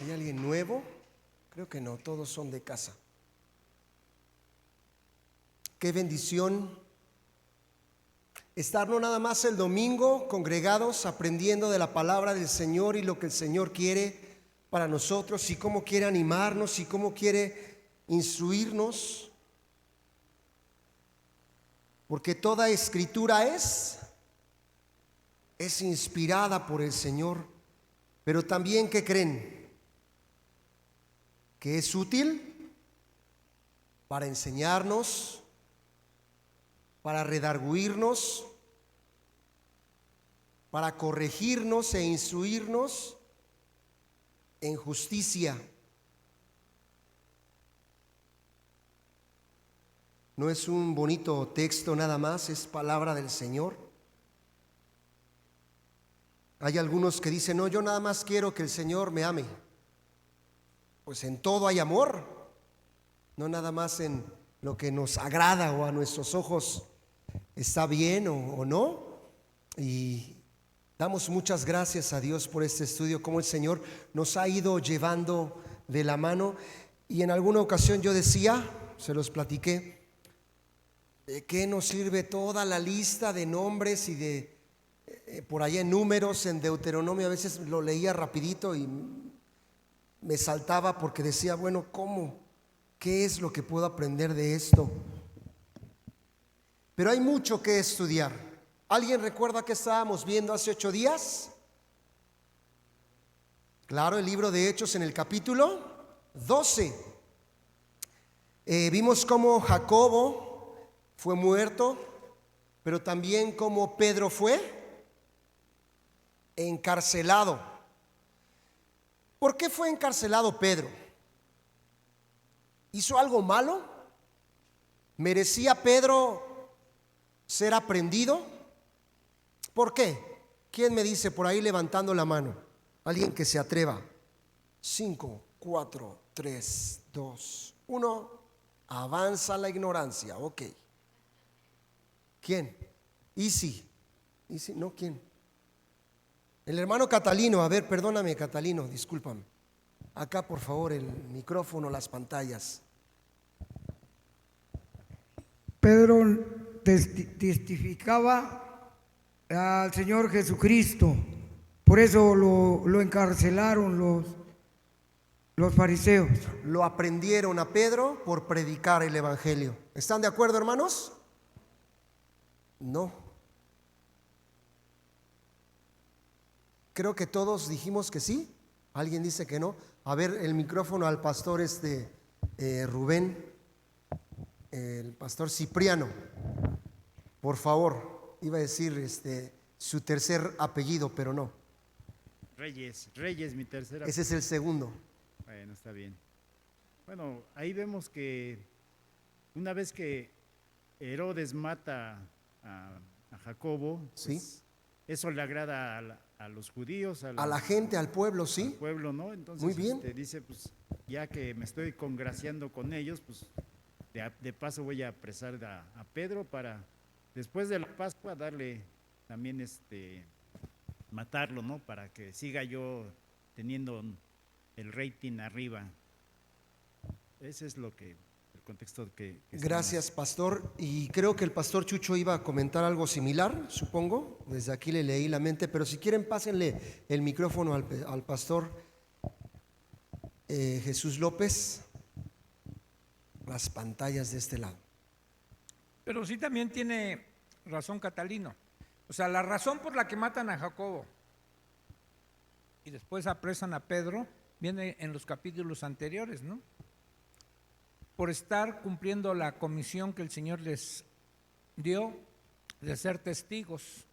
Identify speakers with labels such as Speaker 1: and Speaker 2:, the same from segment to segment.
Speaker 1: ¿Hay alguien nuevo? Creo que no, todos son de casa. Qué bendición estar no nada más el domingo congregados aprendiendo de la palabra del Señor y lo que el Señor quiere para nosotros y cómo quiere animarnos y cómo quiere instruirnos, porque toda escritura es inspirada por el Señor, pero también, ¿qué creen? Que es útil para enseñarnos, para redarguirnos, para corregirnos e instruirnos en justicia. No es un bonito texto nada más, es palabra del Señor. Hay algunos que dicen, no, yo nada más quiero que el Señor me ame. Pues en todo hay amor, no nada más en lo que nos agrada o a nuestros ojos está bien o no. Y damos muchas gracias a Dios por este estudio, como el Señor nos ha ido llevando de la mano. Y en alguna ocasión yo decía, se los platiqué, ¿de qué nos sirve toda la lista de nombres y de por allá en Números, en Deuteronomio? A veces lo leía rapidito y me saltaba porque decía, bueno, ¿cómo? ¿Qué es lo que puedo aprender de esto? Pero hay mucho que estudiar. ¿Alguien recuerda que estábamos viendo hace 8 días? Claro, el libro de Hechos en el capítulo 12. Vimos cómo Jacobo fue muerto, pero también cómo Pedro fue encarcelado. ¿Por qué fue encarcelado Pedro? ¿Hizo algo malo? ¿Merecía Pedro ser aprehendido? ¿Por qué? ¿Quién me dice por ahí levantando la mano? Alguien que se atreva. 5, 4, 3, 2, 1. Avanza la ignorancia. Ok. ¿Quién? Easy. No, ¿quién? El hermano Catalino. A ver, perdóname, Catalino, discúlpame. Acá, por favor, el micrófono, las pantallas.
Speaker 2: Pedro testificaba al Señor Jesucristo, por eso lo encarcelaron los fariseos.
Speaker 1: Lo aprendieron a Pedro por predicar el evangelio. ¿Están de acuerdo, hermanos? No. Creo que todos dijimos que sí. ¿Alguien dice que no? A ver, el micrófono al pastor Rubén, el pastor Cipriano, por favor. Iba a decir su tercer apellido, pero no.
Speaker 3: Reyes, mi tercera.
Speaker 1: Ese es el segundo.
Speaker 3: Bueno, está bien. Bueno, ahí vemos que una vez que Herodes mata a Jacobo,
Speaker 1: ¿sí?
Speaker 3: Pues, eso le agrada a los judíos,
Speaker 1: a la gente, al pueblo, ¿sí?
Speaker 3: Al pueblo, ¿no? Entonces,
Speaker 1: muy bien.
Speaker 3: Dice, pues, ya que me estoy congraciando con ellos, pues, de paso voy a apresar a Pedro para, después de la Pascua, darle también matarlo, ¿no? Para que siga yo teniendo el rating arriba. Ese es lo que, el contexto que
Speaker 1: gracias, pastor. Y creo que el pastor Chucho iba a comentar algo similar, supongo. Desde aquí le leí la mente, pero si quieren pásenle el micrófono al pastor Jesús López. Las pantallas de este lado.
Speaker 4: Pero sí también tiene razón Catalino. O sea, la razón por la que matan a Jacobo y después apresan a Pedro viene en los capítulos anteriores, ¿no? Por estar cumpliendo la comisión que el Señor les dio de ser testigos.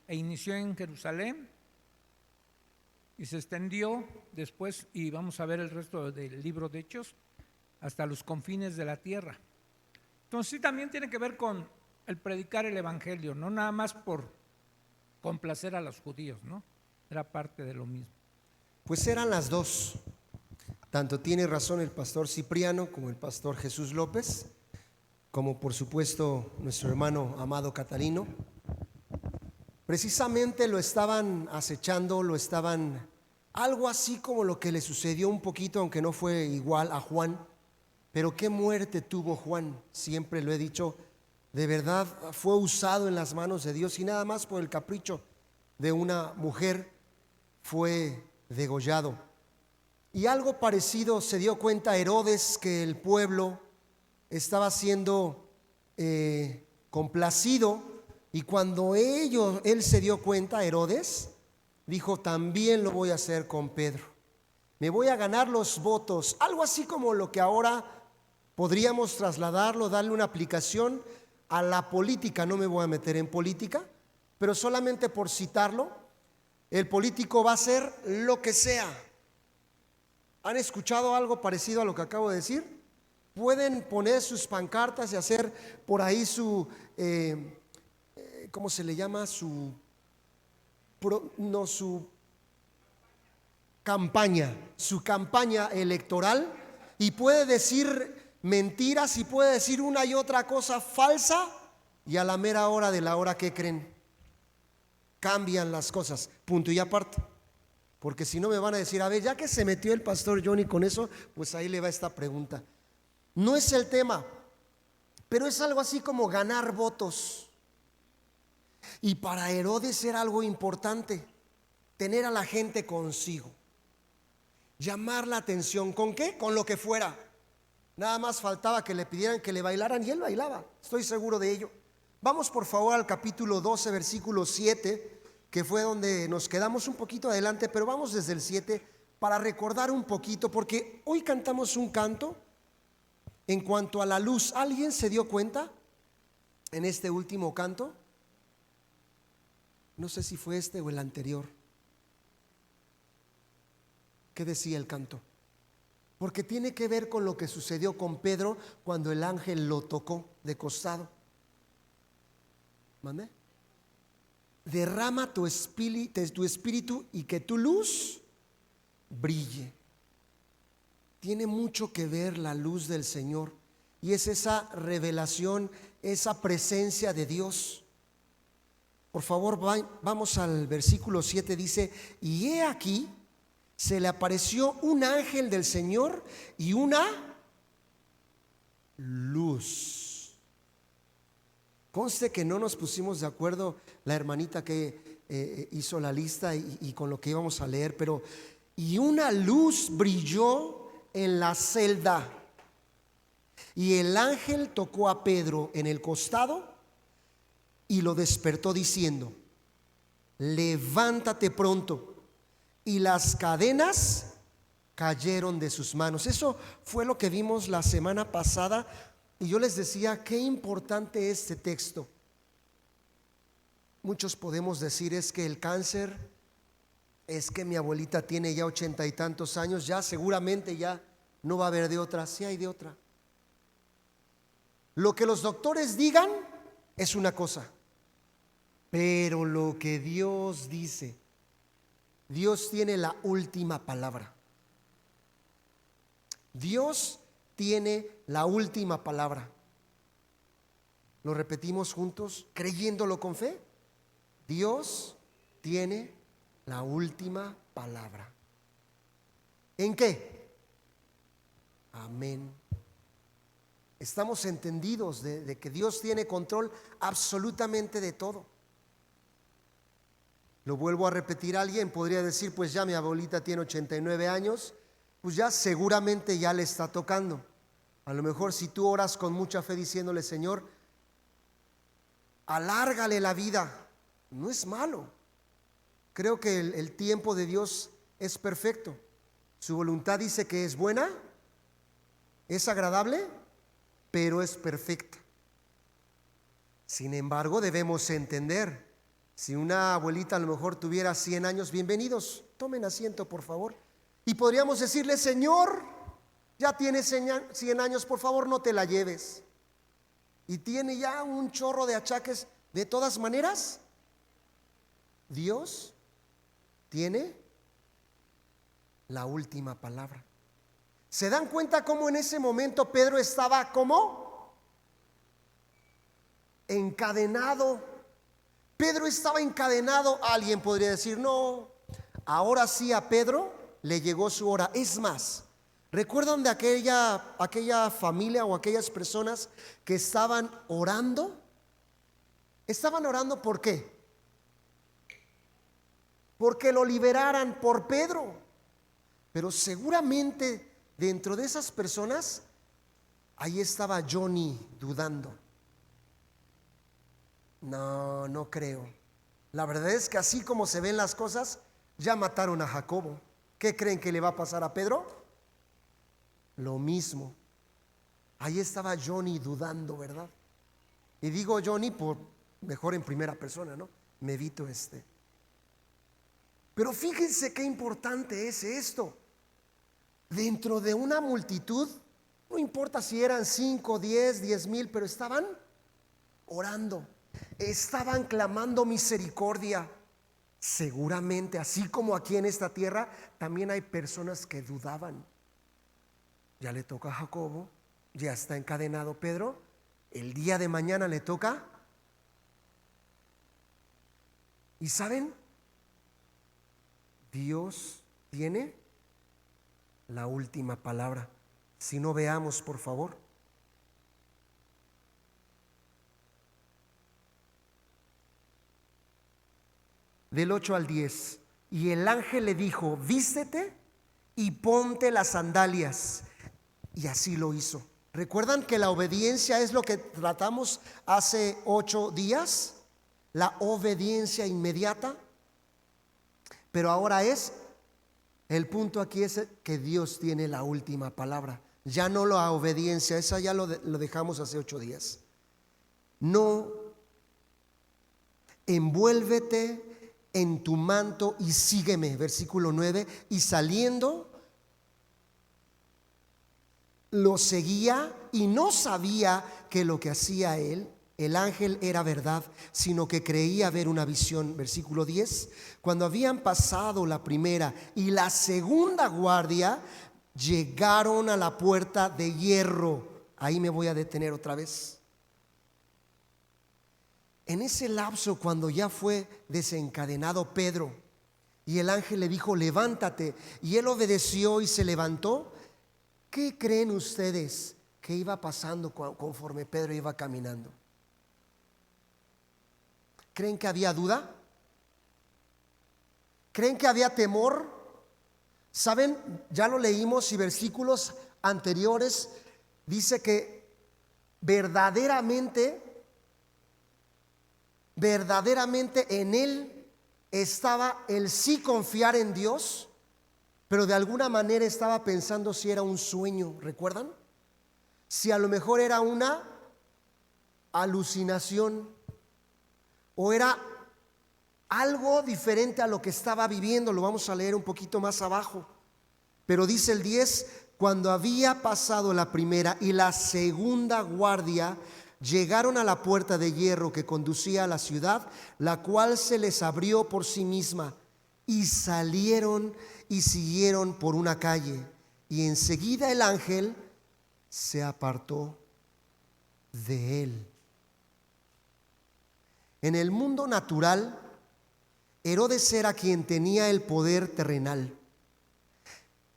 Speaker 4: E inició en Jerusalén y se extendió después, y vamos a ver el resto del libro de Hechos, hasta los confines de la tierra. Entonces sí también tiene que ver con el predicar el evangelio, no nada más por complacer a los judíos, ¿no? Era parte de lo mismo.
Speaker 1: Pues eran las dos. Tanto tiene razón el pastor Cipriano como el pastor Jesús López, como por supuesto nuestro hermano amado Catalino. Precisamente lo estaban acechando, lo estaban Algo así como lo que le sucedió un poquito, aunque no fue igual a Juan. Pero qué muerte tuvo Juan, siempre lo he dicho, de verdad fue usado en las manos de Dios y nada más por el capricho de una mujer fue degollado. Y algo parecido se dio cuenta Herodes, que el pueblo estaba siendo complacido, y cuando él se dio cuenta, Herodes dijo: también lo voy a hacer con Pedro, me voy a ganar los votos. Algo así como lo que ahora podríamos trasladarlo, darle una aplicación a la política. No me voy a meter en política, pero solamente por citarlo, el político va a hacer lo que sea. ¿Han escuchado algo parecido a lo que acabo de decir? Pueden poner sus pancartas y hacer por ahí su, ¿cómo se le llama? Su campaña electoral, y puede decir mentiras y puede decir una y otra cosa falsa, y a la mera hora de la hora, ¿qué creen? Cambian las cosas, punto y aparte. Porque si no me van a decir: a ver, ya que se metió el pastor Johnny con eso, pues ahí le va esta pregunta. No es el tema, pero es algo así como ganar votos. Y para Herodes era algo importante, tener a la gente consigo, llamar la atención. ¿Con qué? Con lo que fuera. Nada más faltaba que le pidieran que le bailaran, y él bailaba, estoy seguro de ello. Vamos por favor al capítulo 12, versículo 7, que fue donde nos quedamos un poquito adelante, pero vamos desde el 7 para recordar un poquito, porque hoy cantamos un canto en cuanto a la luz. ¿Alguien se dio cuenta en este último canto? No sé si fue este o el anterior. ¿Qué decía el canto? Porque tiene que ver con lo que sucedió con Pedro cuando el ángel lo tocó de costado. ¿Mande? Derrama tu espíritu y que tu luz brille. Tiene mucho que ver la luz del Señor, y es esa revelación, esa presencia de Dios. Por favor, vamos al versículo 7, dice: y he aquí, se le apareció un ángel del Señor y una luz. Conste que no nos pusimos de acuerdo la hermanita que hizo la lista y con lo que íbamos a leer, pero y una luz brilló en la celda, y el ángel tocó a Pedro en el costado y lo despertó diciendo: levántate pronto. Y las cadenas cayeron de sus manos. Eso fue lo que vimos la semana pasada, y yo les decía qué importante este texto. Muchos podemos decir: es que el cáncer, es que mi abuelita tiene ya 80 y tantos años, ya seguramente ya no va a haber de otra. Sí hay de otra. Lo que los doctores digan es una cosa, pero lo que Dios dice, Dios tiene la última palabra. Dios tiene la última palabra. Lo repetimos juntos, creyéndolo con fe. Dios tiene la última palabra. ¿En qué? Amén. Estamos entendidos de que Dios tiene control absolutamente de todo. Lo vuelvo a repetir: alguien podría decir: pues ya mi abuelita tiene 89 años, pues ya seguramente ya le está tocando. A lo mejor si tú oras con mucha fe diciéndole: Señor, alárgale la vida, no es malo. Creo que el tiempo de Dios es perfecto. Su voluntad dice que es buena, es agradable, pero es perfecta. Sin embargo, debemos entender: si una abuelita a lo mejor tuviera 100 años, bienvenidos, tomen asiento por favor. Y podríamos decirle: Señor, ya tiene 100 años, por favor no te la lleves. Y tiene ya un chorro de achaques. De todas maneras, Dios tiene la última palabra. ¿Se dan cuenta cómo en ese momento Pedro estaba como encadenado? Pedro estaba encadenado. Alguien podría decir: no, ahora sí a Pedro le llegó su hora. Es más, ¿recuerdan de aquella familia o aquellas personas que estaban orando? Estaban orando ¿por qué? Porque lo liberaran por Pedro. Pero seguramente dentro de esas personas, ahí estaba Johnny dudando. No, no creo. La verdad es que así como se ven las cosas, ya mataron a Jacobo. ¿Qué creen que le va a pasar a Pedro? Lo mismo. Ahí estaba Johnny dudando, ¿verdad? Y digo Johnny por mejor en primera persona, ¿no? Me evito Pero fíjense qué importante es esto. Dentro de una multitud, no importa si eran 5, 10 mil, pero estaban orando, estaban clamando misericordia. Seguramente, así como aquí en esta tierra, también hay personas que dudaban. Ya le toca a Jacobo, ya está encadenado Pedro, el día de mañana le toca. ¿Y saben? Dios tiene la última palabra. Si no, veamos por favor. Del 8 al 10. Y el ángel le dijo: vístete y ponte las sandalias. Y así lo hizo. ¿Recuerdan que la obediencia es lo que tratamos hace 8 días? La obediencia inmediata. Pero ahora el punto aquí es que Dios tiene la última palabra. Ya no la obediencia, esa ya lo dejamos hace 8 días. No, envuélvete en tu manto y sígueme, versículo 9. Y saliendo, lo seguía y no sabía que lo que hacía él, el ángel, era verdad, sino que creía ver una visión. Versículo 10. Cuando habían pasado la primera y la segunda guardia, llegaron a la puerta de hierro. Ahí me voy a detener otra vez. En ese lapso, cuando ya fue desencadenado Pedro y el ángel le dijo: levántate, y él obedeció y se levantó, ¿qué creen ustedes que iba pasando conforme Pedro iba caminando? ¿Creen que había duda? ¿Creen que había temor? ¿Saben? Ya lo leímos y versículos anteriores dice que verdaderamente en él estaba el sí confiar en Dios, pero de alguna manera estaba pensando si era un sueño. ¿Recuerdan? Si a lo mejor era una alucinación o era algo diferente a lo que estaba viviendo. Lo vamos a leer un poquito más abajo. Pero dice el 10: cuando había pasado la primera y la segunda guardia, llegaron a la puerta de hierro que conducía a la ciudad, la cual se les abrió por sí misma, y salieron y siguieron por una calle, y enseguida el ángel se apartó de él. En el mundo natural, Herodes era quien tenía el poder terrenal,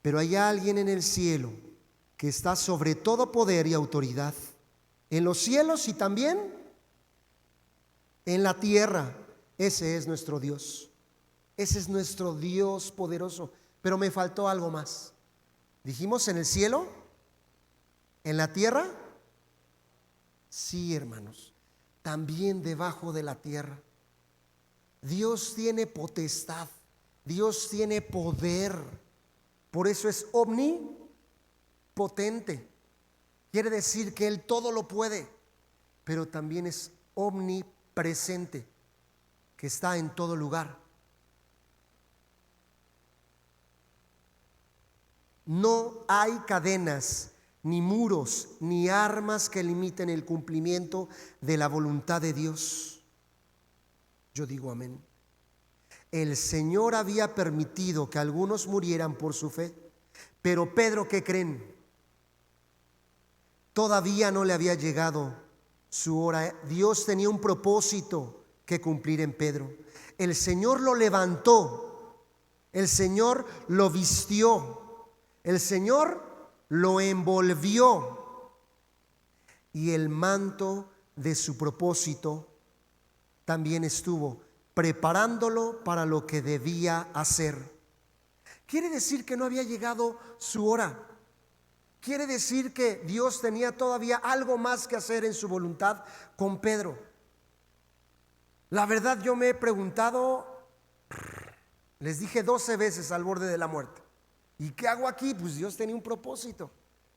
Speaker 1: pero hay alguien en el cielo que está sobre todo poder y autoridad, en los cielos y también en la tierra. Ese es nuestro Dios, ese es nuestro Dios poderoso. Pero me faltó algo más. Dijimos: en el cielo, en la tierra. Sí, hermanos, también debajo de la tierra. Dios tiene potestad, Dios tiene poder. Por eso es omnipotente. Quiere decir que Él todo lo puede, pero también es omnipresente, que está en todo lugar. No hay cadenas, ni muros, ni armas que limiten el cumplimiento de la voluntad de Dios. Yo digo amén. El Señor había permitido que algunos murieran por su fe, pero Pedro, ¿qué creen? Todavía no le había llegado su hora. Dios tenía un propósito que cumplir en Pedro. El Señor lo levantó El Señor lo vistió, el Señor lo envolvió, y el manto de su propósito también estuvo preparándolo para lo que debía hacer. Quiere decir que no había llegado su hora. Quiere decir que Dios tenía todavía algo más que hacer en su voluntad con Pedro. La verdad, yo me he preguntado, les dije 12 veces al borde de la muerte, ¿y qué hago aquí? Pues Dios tenía un propósito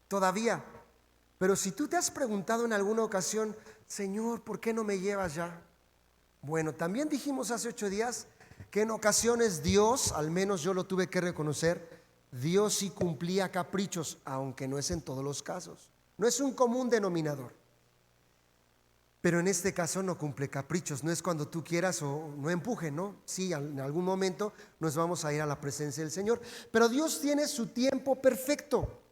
Speaker 1: todavía. Pero si tú te has preguntado en alguna ocasión, Señor, ¿por qué no me llevas ya? Bueno, también dijimos hace 8 días que en ocasiones Dios, al menos yo lo tuve que reconocer, Dios sí cumplía caprichos, aunque no es en todos los casos. No es un común denominador. Pero en este caso no cumple caprichos, no es cuando tú quieras o no empuje, ¿no? Sí, en algún momento nos vamos a ir a la presencia del Señor, pero Dios tiene su tiempo perfecto.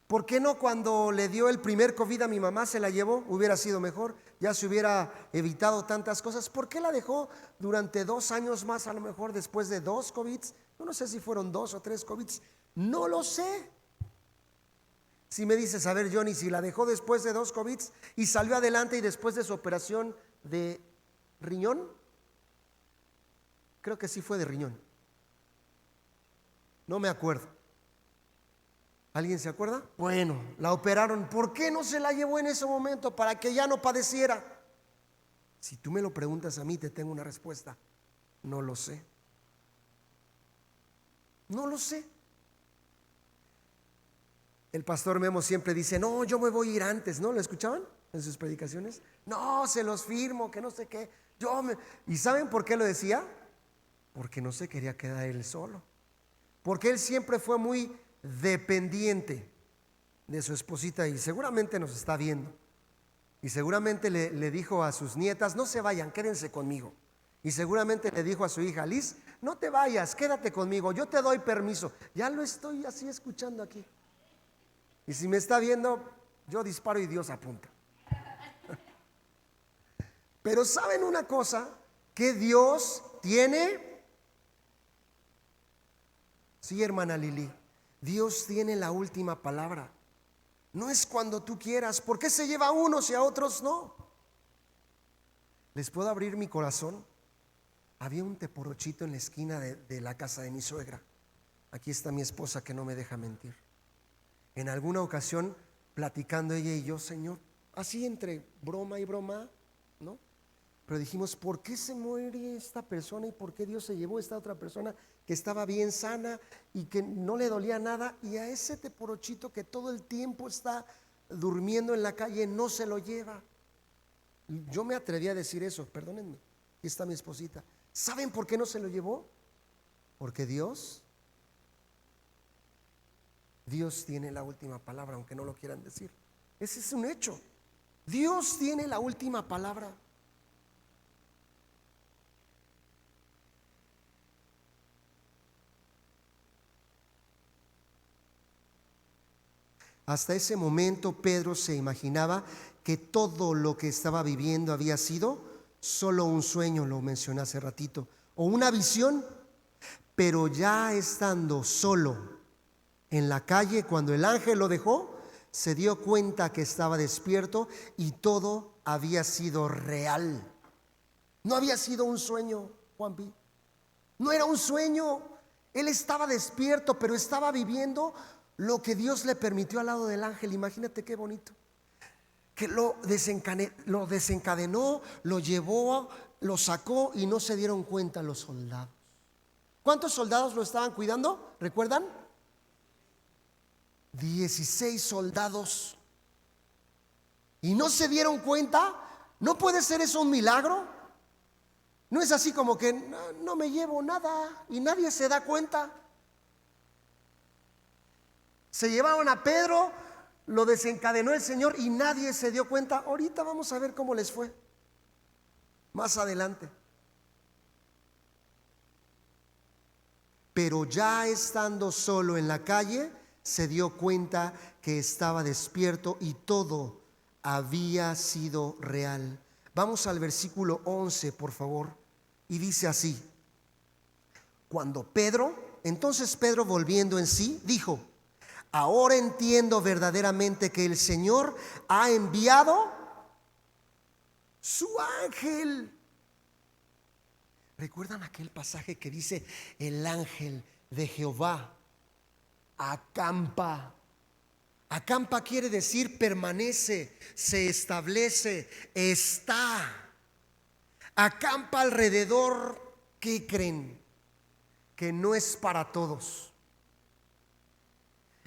Speaker 1: ¿Por qué no cuando le dio el primer COVID a mi mamá se la llevó? Hubiera sido mejor, ya se hubiera evitado tantas cosas. ¿Por qué la dejó durante 2 años más, a lo mejor después de 2 COVIDs? Yo no sé si fueron 2 o 3 COVIDs, no lo sé. Si me dices, a ver, Johnny, si la dejó después de 2 COVIDs y salió adelante y después de su operación de riñón, creo que sí fue de riñón, no me acuerdo. ¿Alguien se acuerda? Bueno, la operaron. ¿Por qué no se la llevó en ese momento? Para que ya no padeciera. Si tú me lo preguntas a mí, te tengo una respuesta. No lo sé. No lo sé. El pastor Memo siempre dice, no, yo me voy a ir antes, ¿no? ¿Lo escuchaban en sus predicaciones? No, se los firmo, que no sé qué. ¿Y saben por qué lo decía? Porque no se quería quedar él solo. Porque él siempre fue muy dependiente de su esposita y seguramente nos está viendo. Y seguramente le dijo a sus nietas, no se vayan, quédense conmigo. Y seguramente le dijo a su hija, Liz, no te vayas, quédate conmigo, yo te doy permiso. Ya lo estoy así escuchando aquí. Y si me está viendo, yo disparo y Dios apunta. Pero ¿saben una cosa? Que Dios tiene, sí, hermana Lili, Dios tiene la última palabra. No es cuando tú quieras. ¿Por qué se lleva a unos y a otros no? ¿Les puedo abrir mi corazón? Había un teporochito en la esquina de la casa de mi suegra. Aquí está mi esposa que no me deja mentir. En alguna ocasión, platicando ella y yo, Señor, así entre broma y broma, ¿no? Pero dijimos, ¿por qué se muere esta persona y por qué Dios se llevó a esta otra persona que estaba bien sana y que no le dolía nada, y a ese teporochito que todo el tiempo está durmiendo en la calle no se lo lleva? Yo me atreví a decir eso, perdónenme, aquí está mi esposita. ¿Saben por qué no se lo llevó? Porque Dios tiene la última palabra, aunque no lo quieran decir. Ese es un hecho. Dios tiene la última palabra. Hasta ese momento Pedro se imaginaba que todo lo que estaba viviendo había sido solo un sueño, lo mencioné hace ratito, o una visión. Pero ya estando solo en la calle, cuando el ángel lo dejó, se dio cuenta que estaba despierto y todo había sido real. No había sido un sueño, Juanpi. No era un sueño. Él estaba despierto, pero estaba viviendo lo que Dios le permitió al lado del ángel. Imagínate qué bonito. Que lo desencadenó, lo llevó, lo sacó y no se dieron cuenta los soldados. ¿Cuántos soldados lo estaban cuidando? ¿Recuerdan? 16 soldados. ¿Y no se dieron cuenta? ¿No puede ser eso un milagro? No es así como que no me llevo nada y nadie se da cuenta. Se llevaron a Pedro, lo desencadenó el Señor y nadie se dio cuenta. Ahorita vamos a ver cómo les fue más adelante. Pero ya estando solo en la calle, se dio cuenta que estaba despierto y todo había sido real. Vamos al versículo 11, por favor, y dice así: Entonces Pedro, volviendo en sí, dijo: ahora entiendo verdaderamente que el Señor ha enviado su ángel. ¿Recuerdan aquel pasaje que dice: el ángel de Jehová acampa? Acampa quiere decir permanece, se establece, está. Acampa alrededor. ¿Qué creen? Que no es para todos.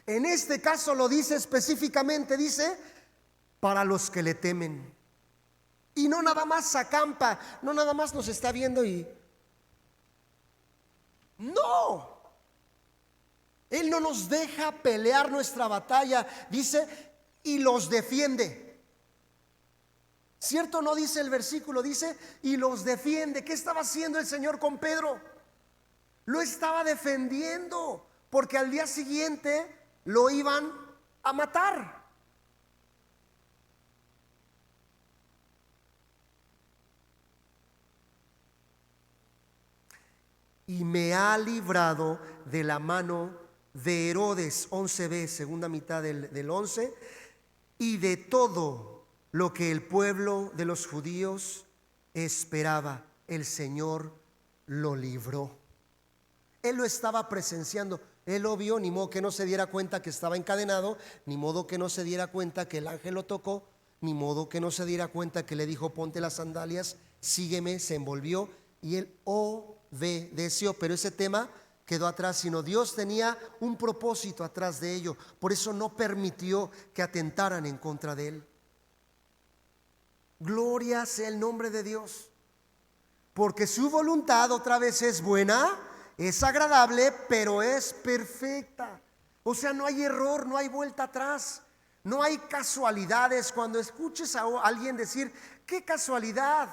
Speaker 1: En este caso lo dice específicamente, dice para los que le temen. Y no nada más acampa, no nada más nos está viendo y no. Él no nos deja pelear nuestra batalla, dice, y los defiende. ¿Cierto? No dice el versículo, dice, y los defiende. ¿Qué estaba haciendo el Señor con Pedro? Lo estaba defendiendo, porque al día siguiente lo iban a matar. Y me ha librado de la mano de Herodes, 11b, segunda mitad del 11, y de todo lo que el pueblo de los judíos esperaba. El Señor lo libró. Él lo estaba presenciando. Él lo vio, ni modo que no se diera cuenta que estaba encadenado, ni modo que no se diera cuenta que el ángel lo tocó, ni modo que no se diera cuenta que le dijo: ponte las sandalias, sígueme. Se envolvió y él obedeció. Pero ese tema quedó atrás, sino Dios tenía un propósito atrás de ello. Por eso no permitió que atentaran en contra de él. Gloria sea el nombre de Dios, porque su voluntad, otra vez, es buena, es agradable, pero es perfecta. O sea, no hay error, no hay vuelta atrás, no hay casualidades. Cuando escuches a alguien decir: qué casualidad,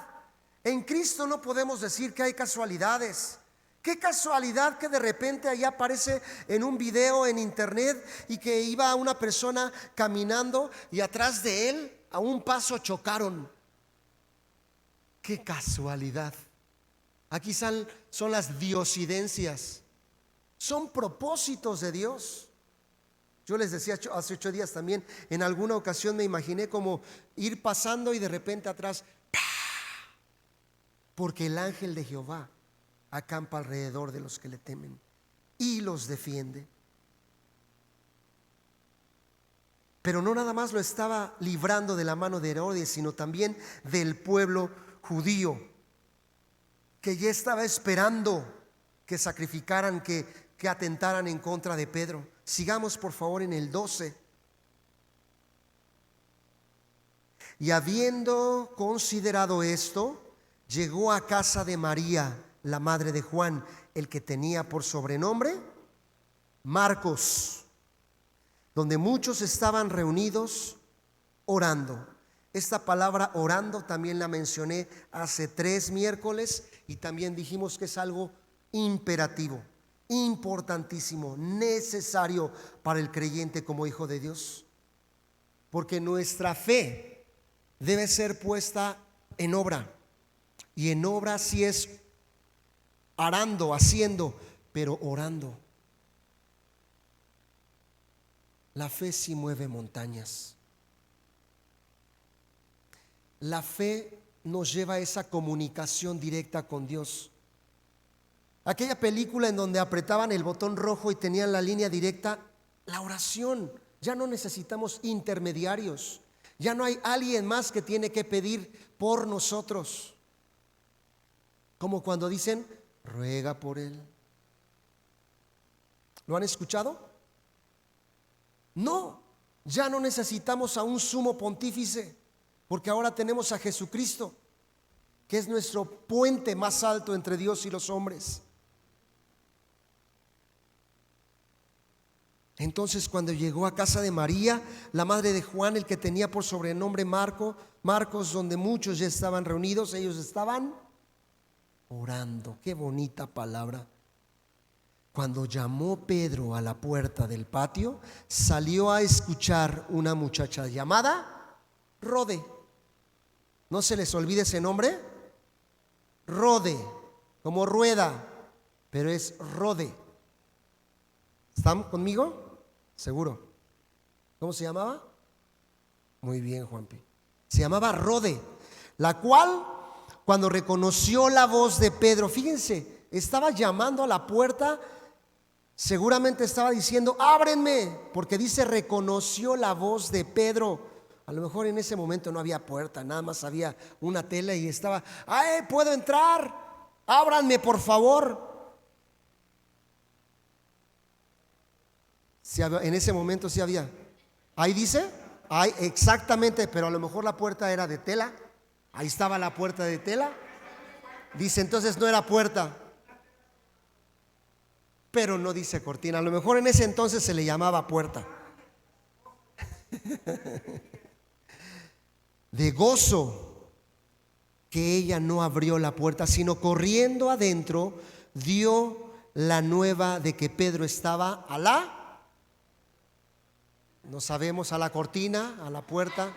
Speaker 1: en Cristo no podemos decir que hay casualidades. Qué casualidad que de repente ahí aparece en un video en internet y que iba una persona caminando y atrás de él a un paso chocaron. Qué casualidad. Aquí son las diosidencias, son propósitos de Dios. Yo les decía hace 8 días también, en alguna ocasión me imaginé como ir pasando y de repente atrás, ¡pah!, porque el ángel de Jehová acampa alrededor de los que le temen y los defiende. Pero no nada más lo estaba librando de la mano de Herodes, sino también del pueblo judío, que ya estaba esperando que sacrificaran, que atentaran en contra de Pedro. Sigamos por favor en el 12. Y habiendo considerado esto, llegó a casa de María, la madre de Juan, el que tenía por sobrenombre Marcos, donde muchos estaban reunidos orando. Esta palabra orando también la mencioné hace 3 miércoles y también dijimos que es algo imperativo, importantísimo, necesario para el creyente como hijo de Dios, porque nuestra fe debe ser puesta en obra, y en obra sí es arando, haciendo, pero orando. La fe sí mueve montañas. La fe nos lleva a esa comunicación directa con Dios. Aquella película en donde apretaban el botón rojo y tenían la línea directa, la oración. Ya no necesitamos intermediarios. Ya no hay alguien más que tiene que pedir por nosotros. Como cuando dicen: ruega por él. ¿Lo han escuchado? No, ya no necesitamos a un sumo pontífice, porque ahora tenemos a Jesucristo, que es nuestro puente más alto entre Dios y los hombres. Entonces, cuando llegó a casa de María, la madre de Juan, el que tenía por sobrenombre Marcos, donde muchos ya estaban reunidos, ellos estaban orando. Qué bonita palabra. Cuando llamó Pedro a la puerta del patio, salió a escuchar una muchacha llamada Rode. No se les olvide ese nombre. Rode, como rueda, pero es Rode. ¿Están conmigo? Seguro. ¿Cómo se llamaba? Muy bien, Juanpi. Se llamaba Rode, la cual, cuando reconoció la voz de Pedro, fíjense, estaba llamando a la puerta, seguramente estaba diciendo, ábrenme, porque dice, reconoció la voz de Pedro. A lo mejor en ese momento no había puerta, nada más había una tela y estaba, ¡ay, puedo entrar! Ábranme, por favor. Sí, en ese momento sí había. Ahí dice, ahí, exactamente, pero a lo mejor la puerta era de tela. Ahí estaba la puerta de tela. Dice, entonces no era puerta, pero no dice cortina. A lo mejor en ese entonces se le llamaba puerta. De gozo que ella no abrió la puerta, sino corriendo adentro dio la nueva de que Pedro estaba a la, no sabemos, a la cortina, a la puerta.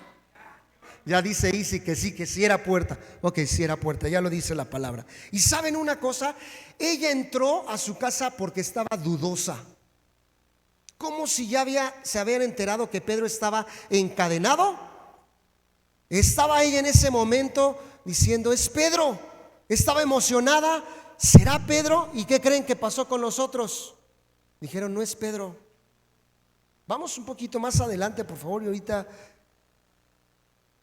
Speaker 1: Ya dice Isi que sí era puerta. Ok, sí era puerta, ya lo dice la palabra. Y saben una cosa, ella entró a su casa porque estaba dudosa, como si ya se habían enterado que Pedro estaba encadenado. Estaba ella en ese momento diciendo, es Pedro. Estaba emocionada, ¿será Pedro? ¿Y qué creen que pasó con los otros? Dijeron, no es Pedro. Vamos un poquito más adelante, por favor, y ahorita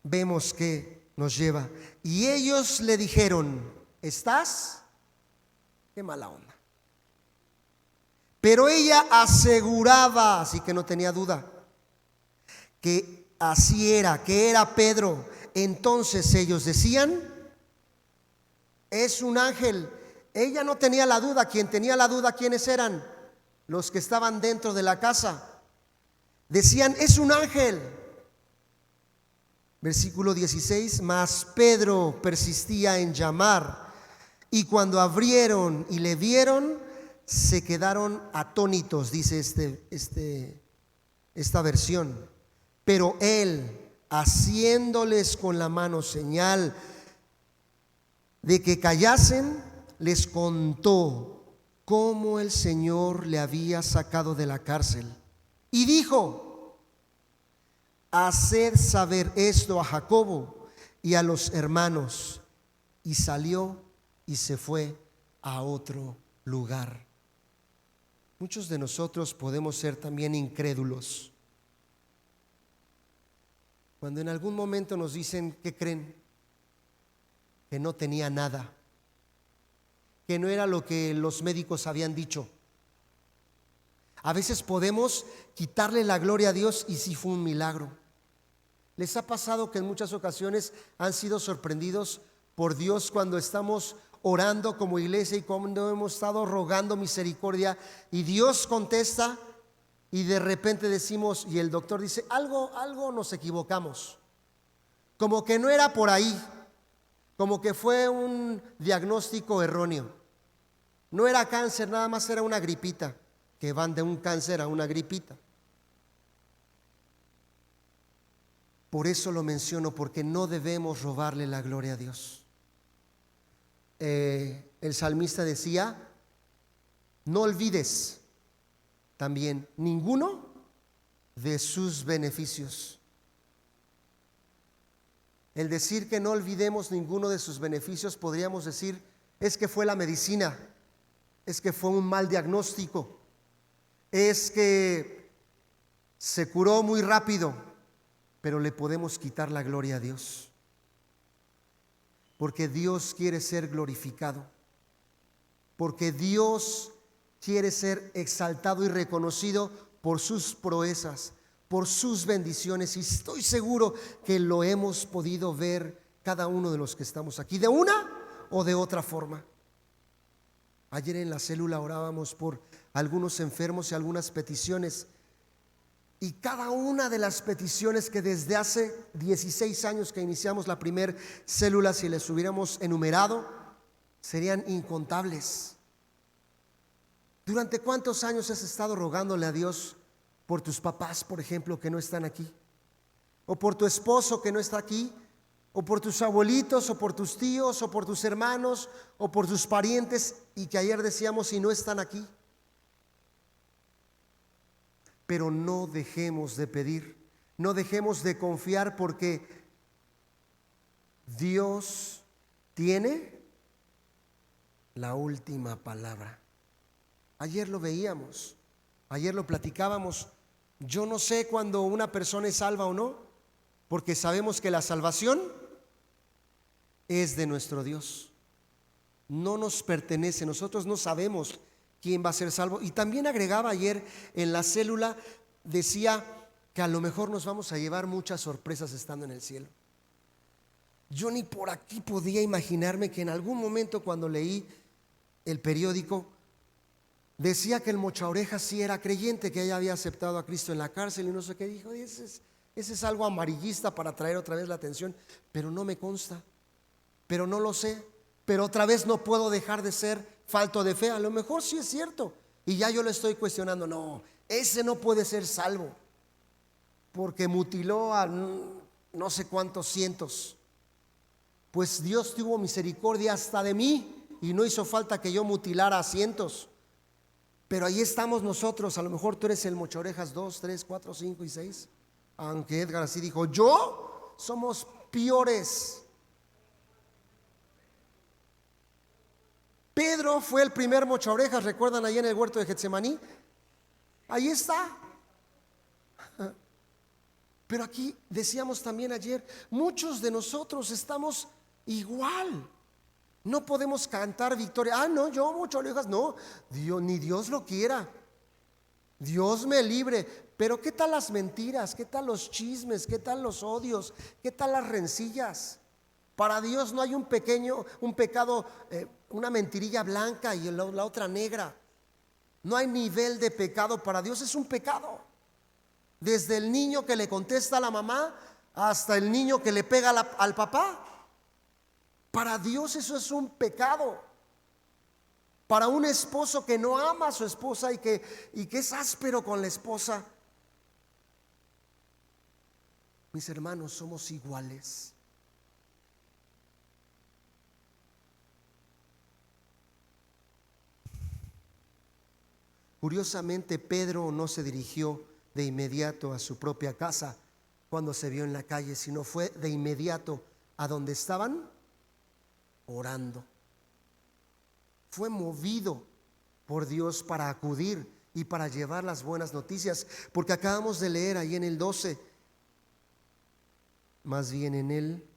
Speaker 1: vemos que nos lleva. Y ellos le dijeron, ¿estás? Qué mala onda. Pero ella aseguraba, así que no tenía duda, que así era, que era Pedro. Entonces ellos decían, es un ángel. Ella no tenía la duda. Quien tenía la duda, ¿quiénes eran? Los que estaban dentro de la casa. Decían, es un ángel. Versículo 16, mas Pedro persistía en llamar, y cuando abrieron y le vieron, se quedaron atónitos, dice esta versión. Pero él, haciéndoles con la mano señal de que callasen, les contó cómo el Señor le había sacado de la cárcel. Y dijo, haced saber esto a Jacobo y a los hermanos. Y salió y se fue a otro lugar. Muchos de nosotros podemos ser también incrédulos. Cuando en algún momento nos dicen, ¿qué creen? Que no tenía nada, que no era lo que los médicos habían dicho. A veces podemos quitarle la gloria a Dios y sí fue un milagro. ¿Les ha pasado que en muchas ocasiones han sido sorprendidos por Dios cuando estamos orando como iglesia y cuando hemos estado rogando misericordia y Dios contesta y de repente decimos, y el doctor dice, algo nos equivocamos, como que no era por ahí, como que fue un diagnóstico erróneo, no era cáncer, nada más era una gripita, que van de un cáncer a una gripita. Por eso lo menciono, porque no debemos robarle la gloria a Dios. El salmista decía, no olvides también ninguno de sus beneficios. El decir que no olvidemos ninguno de sus beneficios, podríamos decir, es que fue la medicina, es que fue un mal diagnóstico, es que se curó muy rápido, pero le podemos quitar la gloria a Dios, porque Dios quiere ser glorificado, porque Dios quiere ser exaltado y reconocido por sus proezas, por sus bendiciones, y estoy seguro que lo hemos podido ver cada uno de los que estamos aquí, de una o de otra forma. Ayer en la célula orábamos por algunos enfermos y algunas peticiones, y cada una de las peticiones que desde hace 16 años que iniciamos la primer célula, si les hubiéramos enumerado, serían incontables. ¿Durante cuántos años has estado rogándole a Dios por tus papás, por ejemplo, que no están aquí? O por tu esposo que no está aquí, o por tus abuelitos, o por tus tíos, o por tus hermanos, o por tus parientes, y que ayer decíamos y no están aquí. Pero no dejemos de pedir, no dejemos de confiar, porque Dios tiene la última palabra. Ayer lo veíamos, ayer lo platicábamos. Yo no sé cuándo una persona es salva o no, porque sabemos que la salvación es de nuestro Dios, no nos pertenece. Nosotros no sabemos quién va a ser salvo. Y también agregaba ayer en la célula, decía que a lo mejor nos vamos a llevar muchas sorpresas estando en el cielo. Yo ni por aquí podía imaginarme que en algún momento, cuando leí el periódico, decía que el Mochaorejas sí era creyente, que ella había aceptado a Cristo en la cárcel y no sé qué. Dijo, ese es algo amarillista para traer otra vez la atención, pero no me consta, pero no lo sé, pero otra vez no puedo dejar de ser falto de fe. A lo mejor sí es cierto y ya yo lo estoy cuestionando. No, ese no puede ser salvo porque mutiló a no sé cuántos cientos. Pues Dios tuvo misericordia hasta de mí y no hizo falta que yo mutilara a cientos. Pero ahí estamos nosotros. A lo mejor tú eres el Mochaorejas 2, 3, 4, 5 y 6. Aunque Edgar así dijo, yo somos peores. Pedro fue el primer Mochaorejas, ¿recuerdan ahí en el huerto de Getsemaní? Ahí está. Pero aquí decíamos también ayer, muchos de nosotros estamos igual. No podemos cantar victoria. No, yo Mochaorejas, no. Dios, ni Dios lo quiera. Dios me libre. Pero ¿qué tal las mentiras? ¿Qué tal los chismes? ¿Qué tal los odios? ¿Qué tal las rencillas? Para Dios no hay un pecado, una mentirilla blanca y la otra negra. No hay nivel de pecado. Para Dios es un pecado. Desde el niño que le contesta a la mamá hasta el niño que le pega al papá. Para Dios eso es un pecado. Para un esposo que no ama a su esposa y que es áspero con la esposa. Mis hermanos, somos iguales. Curiosamente, Pedro no se dirigió de inmediato a su propia casa cuando se vio en la calle, sino fue de inmediato a donde estaban orando. Fue movido por Dios para acudir y para llevar las buenas noticias, porque acabamos de leer ahí en el 12, más bien en el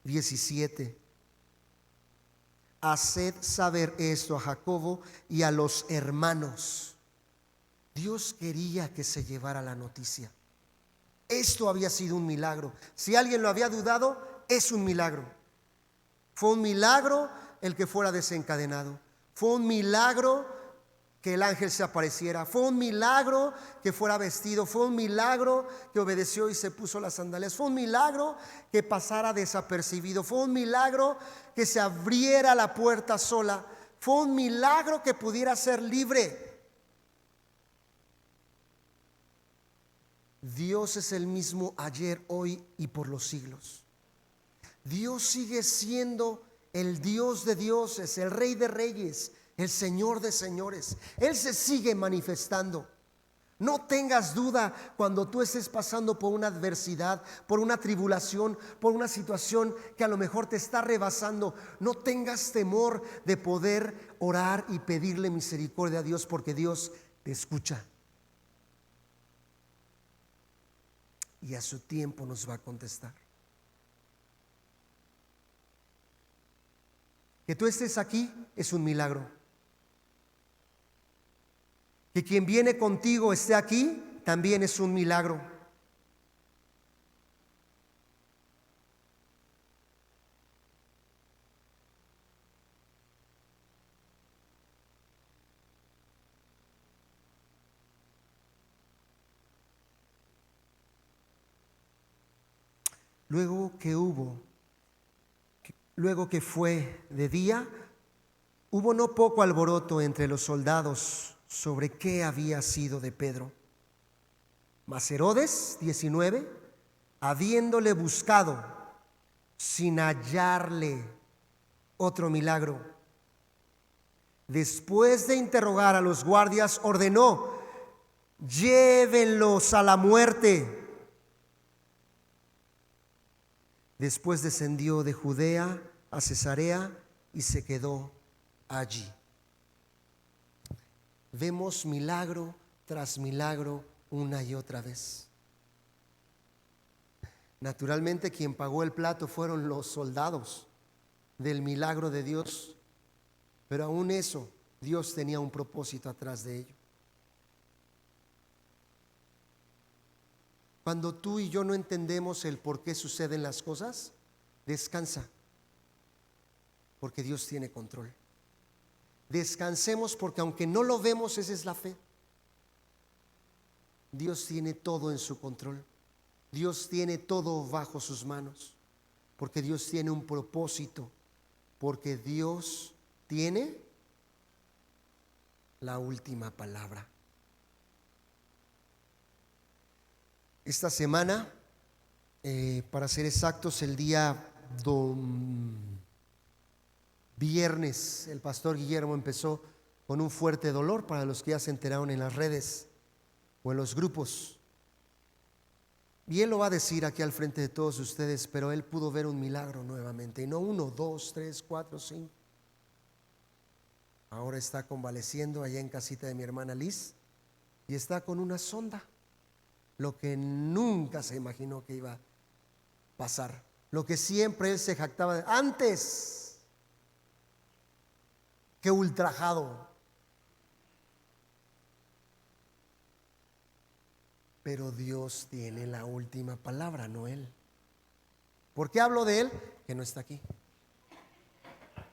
Speaker 1: 17. Haced saber esto a Jacobo y a los hermanos. Dios quería que se llevara la noticia. Esto había sido un milagro. Si alguien lo había dudado, es un milagro. Fue un milagro el que fuera desencadenado. Fue un milagro que el ángel se apareciera. Fue un milagro que fuera vestido. Fue un milagro que obedeció y se puso las sandalias. Fue un milagro que pasara desapercibido. Fue un milagro que se abriera la puerta sola. Fue un milagro que pudiera ser libre. Dios es el mismo ayer, hoy y por los siglos. Dios sigue siendo el Dios de dioses, el Rey de reyes, el Señor de señores. Él se sigue manifestando. No tengas duda cuando tú estés pasando por una adversidad, por una tribulación, por una situación que a lo mejor te está rebasando. No tengas temor de poder orar y pedirle misericordia a Dios, porque Dios te escucha. Y a su tiempo nos va a contestar. Que tú estés aquí es un milagro. Que quien viene contigo esté aquí también es un milagro. Luego que fue de día, Hubo no poco alboroto entre los soldados sobre qué había sido de Pedro. Mas Herodes, 19, habiéndole buscado sin hallarle otro milagro, después de interrogar a los guardias, ordenó: llévenlos a la muerte. Después descendió de Judea a Cesarea y se quedó allí. Vemos milagro tras milagro una y otra vez. Naturalmente, quien pagó el plato fueron los soldados del milagro de Dios, pero aún eso, Dios tenía un propósito atrás de ello. Cuando tú y yo no entendemos el por qué suceden las cosas, descansa, porque Dios tiene control. Descansemos porque aunque no lo vemos, esa es la fe. Dios tiene todo en su control. Dios tiene todo bajo sus manos, porque Dios tiene un propósito, porque Dios tiene la última palabra. Esta semana, para ser exactos, el día viernes, el pastor Guillermo empezó con un fuerte dolor, para los que ya se enteraron en las redes o en los grupos. Y él lo va a decir aquí al frente de todos ustedes, pero él pudo ver un milagro nuevamente, y no 1, 2, 3, 4, 5. Ahora está convaleciendo allá en casita de mi hermana Liz y está con una sonda, lo que nunca se imaginó que iba a pasar, lo que siempre él se jactaba de antes. Qué ultrajado. Pero Dios tiene la última palabra, no él. ¿Por qué hablo de él? Que no está aquí.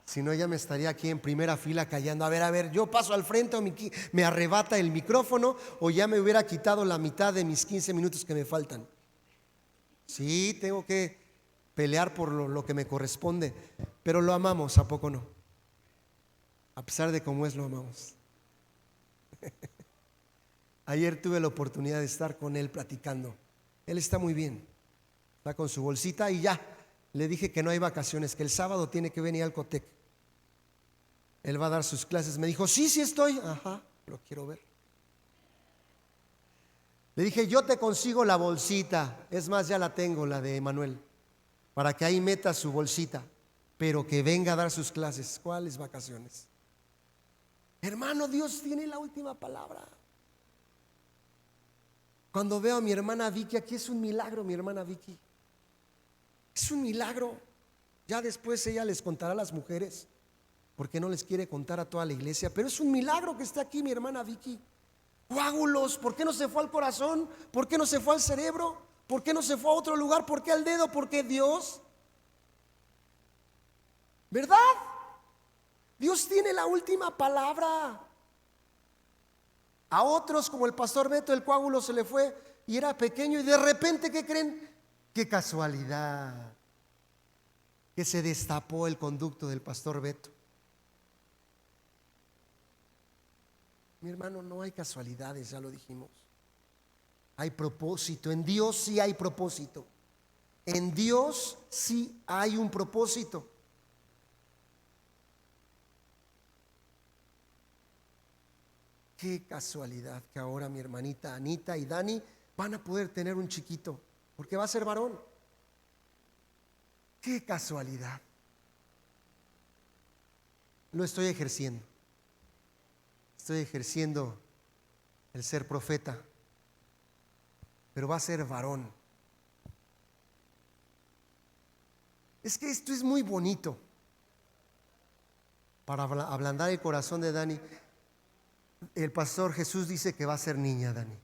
Speaker 1: Si no, ya me estaría aquí en primera fila callando. A ver, yo paso al frente o me arrebata el micrófono, o ya me hubiera quitado la mitad de mis 15 minutos que me faltan. Sí, tengo que pelear por lo que me corresponde, pero lo amamos, ¿a poco no? A pesar de cómo es, lo amamos. Ayer tuve la oportunidad de estar con él platicando. Él está muy bien, está con su bolsita y ya. Le dije que no hay vacaciones, que el sábado tiene que venir al Cotec. Él va a dar sus clases. Me dijo, sí estoy. Ajá, lo quiero ver. Le dije, yo te consigo la bolsita. Es más, ya la tengo, la de Emanuel, para que ahí meta su bolsita, pero que venga a dar sus clases. ¿Cuáles vacaciones? Hermano, Dios tiene la última palabra. Cuando veo a mi hermana Vicky, aquí es un milagro, mi hermana Vicky. Es un milagro. Ya después ella les contará a las mujeres, porque no les quiere contar a toda la iglesia, pero es un milagro que esté aquí mi hermana Vicky. Coágulos, ¿por qué no se fue al corazón? ¿Por qué no se fue al cerebro? ¿Por qué no se fue a otro lugar? ¿Por qué al dedo? ¿Por qué Dios? ¿Verdad? Dios tiene la última palabra. A otros, como el pastor Beto, el coágulo se le fue y era pequeño, y de repente, ¿qué creen? Qué casualidad que se destapó el conducto del pastor Beto. Mi hermano, no hay casualidades, ya lo dijimos. Hay propósito. En Dios sí hay propósito. En Dios sí hay un propósito. Qué casualidad que ahora mi hermanita Anita y Dani van a poder tener un chiquito, porque va a ser varón. Qué casualidad. Lo estoy ejerciendo. Estoy ejerciendo el ser profeta, pero va a ser varón. Es que esto es muy bonito. Para ablandar el corazón de Dani, el pastor Jesús dice que va a ser niña, Dani,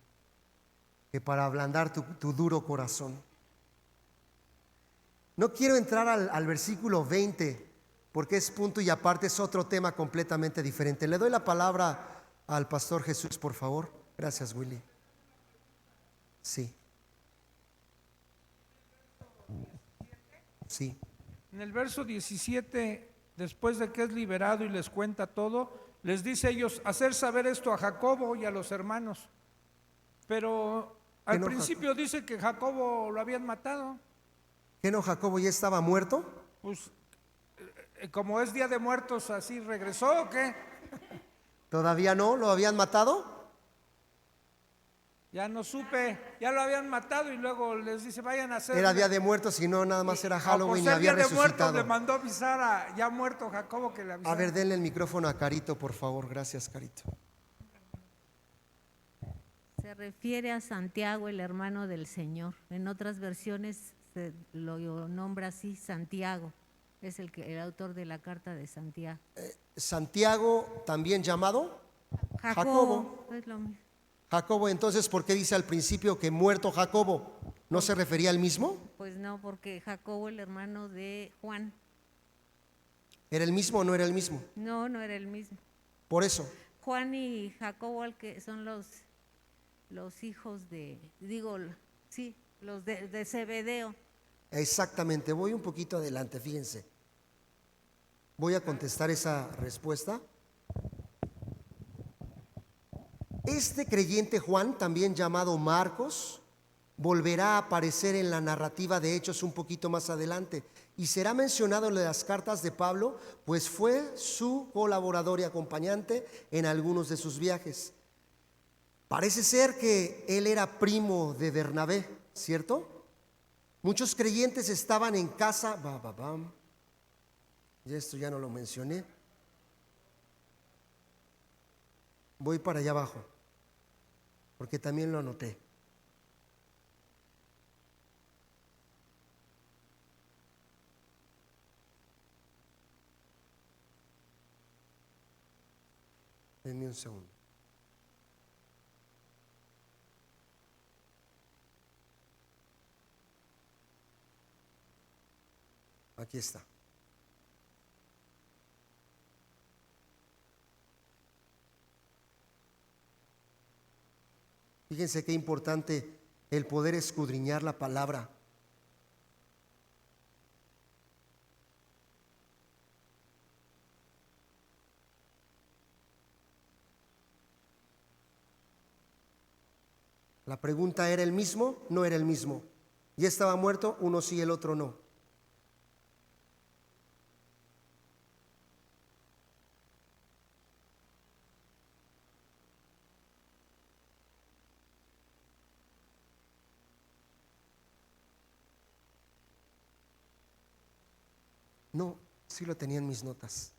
Speaker 1: que para ablandar tu duro corazón. No quiero entrar al versículo 20, porque es punto y aparte, es otro tema completamente diferente. Le doy la palabra al pastor Jesús, por favor. Gracias, Willy. Sí. Sí.
Speaker 4: En el verso 17 después de que es liberado y les cuenta todo, les dice ellos hacer saber esto a Jacobo y a los hermanos. Pero al
Speaker 1: no,
Speaker 4: principio dice que Jacobo lo habían matado.
Speaker 1: ¿Qué no, Jacobo ya estaba muerto?
Speaker 4: Pues como es Día de Muertos, así regresó o qué.
Speaker 1: ¿Todavía no? ¿Lo habían matado?
Speaker 4: Ya no supe, ya lo habían matado y luego les dice vayan a hacer.
Speaker 1: Era Día de Muertos y no, nada más era Halloween y
Speaker 4: Día
Speaker 1: había
Speaker 4: de Muertos
Speaker 1: resucitado.
Speaker 4: le mandó avisar a ya muerto Jacobo que le avisara.
Speaker 1: A ver, denle el micrófono a Carito, por favor. Gracias, Carito.
Speaker 5: Se refiere a Santiago, el hermano del Señor. En otras versiones se lo nombra así, Santiago. Es el autor de la carta de Santiago.
Speaker 1: Santiago, también llamado
Speaker 5: Jacobo. Es lo mismo.
Speaker 1: Jacobo. Entonces, ¿por qué dice al principio que muerto Jacobo? ¿No se refería al mismo?
Speaker 5: Pues no, porque Jacobo, el hermano de Juan.
Speaker 1: ¿Era el mismo o no era el mismo?
Speaker 5: No, no era el mismo.
Speaker 1: Por eso.
Speaker 5: Juan y Jacobo, que son los hijos de, sí, los de Zebedeo.
Speaker 1: Exactamente, voy un poquito adelante, fíjense. Voy a contestar esa respuesta. Este creyente Juan, también llamado Marcos, volverá a aparecer en la narrativa de Hechos un poquito más adelante y será mencionado en las cartas de Pablo, pues fue su colaborador y acompañante en algunos de sus viajes. Parece ser que él era primo de Bernabé, ¿cierto? Muchos creyentes estaban en casa. Y esto ya no lo mencioné. Voy para allá abajo, porque también lo anoté. Denme un segundo. Aquí está. Fíjense qué importante el poder escudriñar la palabra. La pregunta ¿era el mismo? No era el mismo. ¿Ya estaba muerto? Uno sí, el otro no. No, sí lo tenía en mis notas.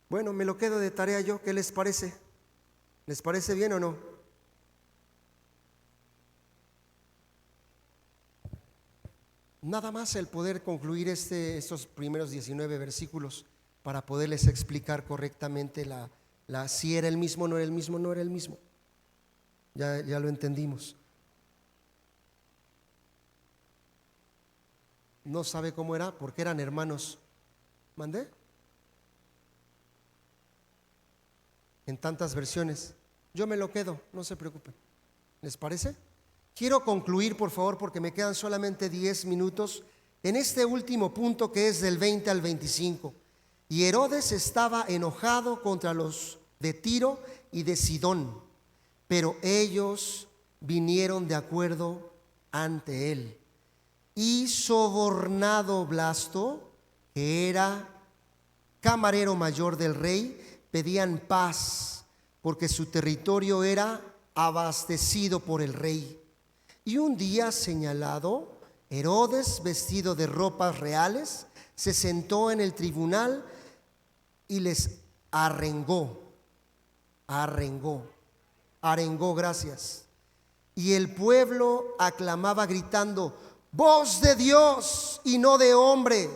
Speaker 1: Bueno, me lo quedo de tarea yo. ¿Qué les parece? ¿Les parece bien o no? Nada más el poder concluir estos primeros 19 versículos para poderles explicar correctamente si era el mismo, no era el mismo, no era el mismo. Ya lo entendimos. No sabe cómo era porque eran hermanos. ¿Mandé? En tantas versiones. Yo me lo quedo, no se preocupen. ¿Les parece? Quiero concluir, por favor, porque me quedan solamente 10 minutos en este último punto que es del 20 al 25. Y Herodes estaba enojado contra los de Tiro y de Sidón, pero ellos vinieron de acuerdo ante él. Y sobornado Blasto, que era camarero mayor del rey, pedían paz, porque su territorio era abastecido por el rey. Y un día señalado, Herodes, vestido de ropas reales, se sentó en el tribunal y les arengó, gracias. Y el pueblo aclamaba gritando: voz de Dios y no de hombre.